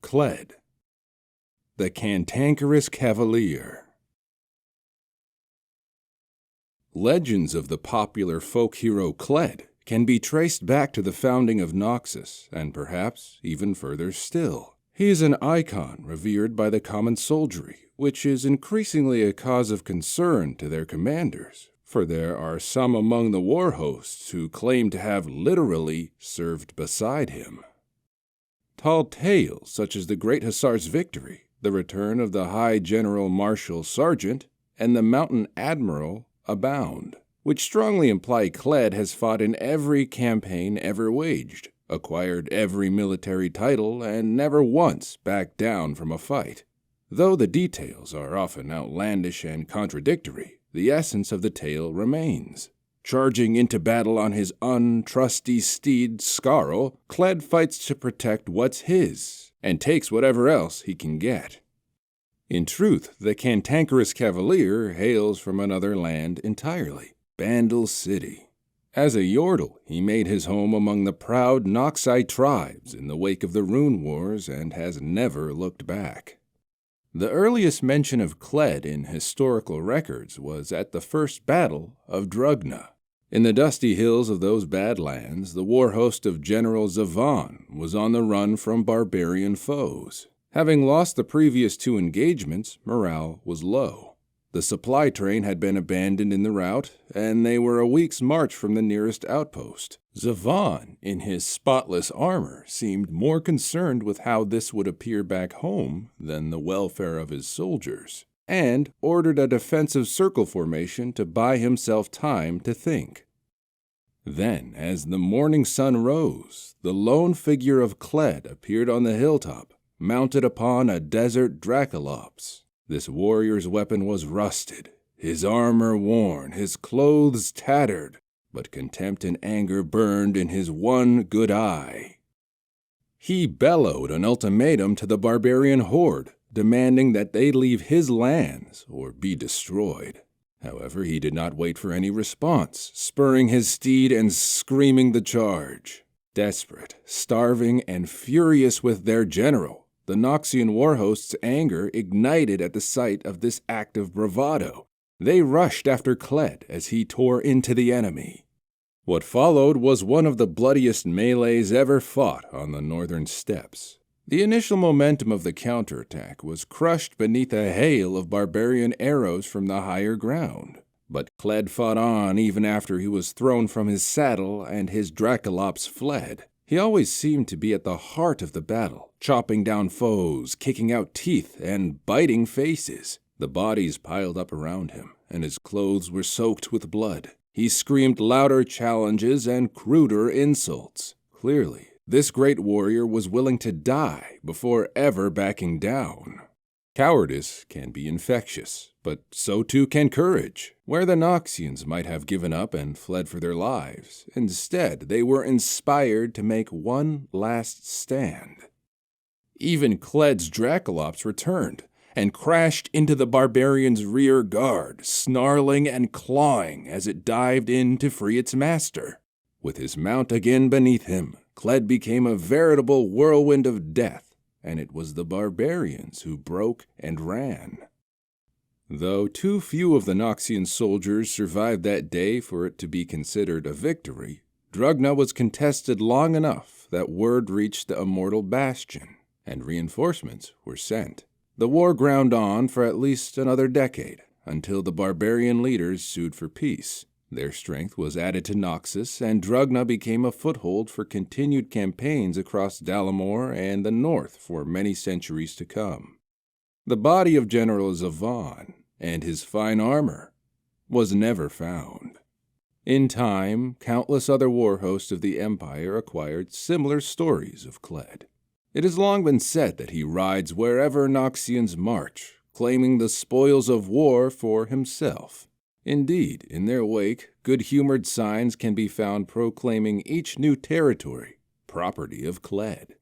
Kled. The Cantankerous Cavalier. Legends of the popular folk hero Kled can be traced back to the founding of Noxus, and perhaps even further still. He is an icon revered by the common soldiery, which is increasingly a cause of concern to their commanders, for there are some among the war hosts who claim to have literally served beside him. Tall tales such as the Great Hussar's victory, the return of the High General Marshal Sergeant, and the Mountain Admiral abound, which strongly imply Kled has fought in every campaign ever waged, acquired every military title, and never once backed down from a fight. Though the details are often outlandish and contradictory, the essence of the tale remains. Charging into battle on his untrusty steed Scarl, Kled fights to protect what's his, and takes whatever else he can get. In truth, the Cantankerous Cavalier hails from another land entirely, Bandle City. As a Yordle, he made his home among the proud Noxai tribes in the wake of the Rune Wars and has never looked back. The earliest mention of Kled in historical records was at the first battle of Drugna. In the dusty hills of those Badlands, the war host of General Zavan was on the run from barbarian foes. Having lost the previous two engagements, morale was low. The supply train had been abandoned in the route, and they were a week's march from the nearest outpost. Zavan, in his spotless armor, seemed more concerned with how this would appear back home than the welfare of his soldiers, and ordered a defensive circle formation to buy himself time to think. Then, as the morning sun rose, the lone figure of Kled appeared on the hilltop, mounted upon a desert Dracolops. This warrior's weapon was rusted, his armor worn, his clothes tattered, but contempt and anger burned in his one good eye. He bellowed an ultimatum to the barbarian horde, demanding that they leave his lands or be destroyed. However, he did not wait for any response, spurring his steed and screaming the charge. Desperate, starving, and furious with their general, the Noxian war host's anger ignited at the sight of this act of bravado. They rushed after Kled as he tore into the enemy. What followed was one of the bloodiest melees ever fought on the northern steppes. The initial momentum of the counterattack was crushed beneath a hail of barbarian arrows from the higher ground. But Kled fought on even after he was thrown from his saddle and his Dracolops fled. He always seemed to be at the heart of the battle, chopping down foes, kicking out teeth, and biting faces. The bodies piled up around him, and his clothes were soaked with blood. He screamed louder challenges and cruder insults. Clearly, this great warrior was willing to die before ever backing down. Cowardice can be infectious, but so too can courage. Where the Noxians might have given up and fled for their lives, instead they were inspired to make one last stand. Even Kled's Dracolops returned and crashed into the barbarian's rear guard, snarling and clawing as it dived in to free its master. With his mount again beneath him, Kled became a veritable whirlwind of death, and it was the barbarians who broke and ran. Though too few of the Noxian soldiers survived that day for it to be considered a victory, Drugna was contested long enough that word reached the immortal bastion, and reinforcements were sent. The war ground on for at least another decade, until the barbarian leaders sued for peace. Their strength was added to Noxus, and Drugna became a foothold for continued campaigns across Dalamore and the north for many centuries to come. The body of General Zavan and his fine armor was never found. In time, countless other war hosts of the Empire acquired similar stories of Kled. It has long been said that he rides wherever Noxians march, claiming the spoils of war for himself. Indeed, in their wake, good-humored signs can be found proclaiming each new territory property of Kled.